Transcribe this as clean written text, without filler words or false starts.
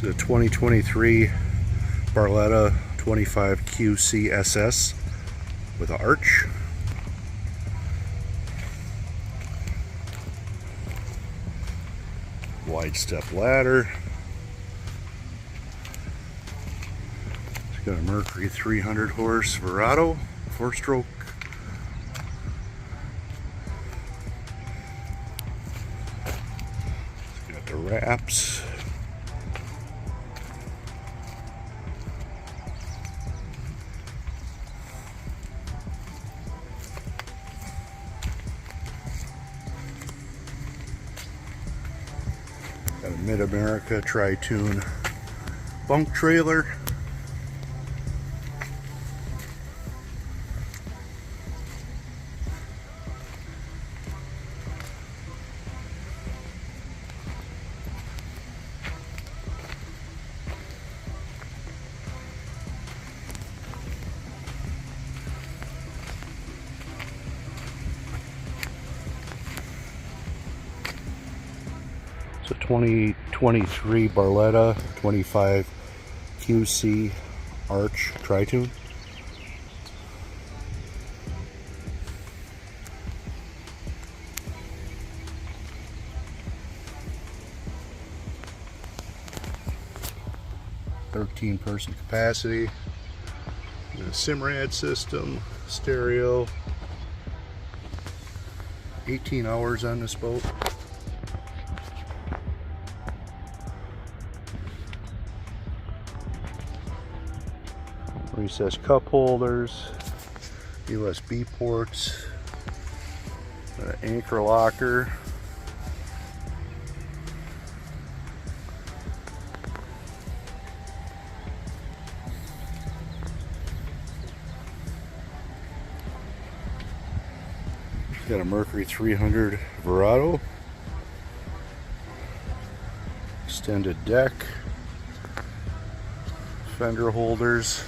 It's a 2023 Barletta 25QCSSA with an arch. Wide step ladder. It's got a Mercury 300 horse Verado, 4-stroke. It's got the wraps. Got a Mid-America Tri-Toon bunk trailer. It's a 2023 Barletta 25QC arch Tri-Toon. Person capacity. A Simrad system, stereo. 18 hours on this boat. Recessed cup holders, USB ports, an anchor locker. Got a Mercury 300 Verado, extended deck, fender holders.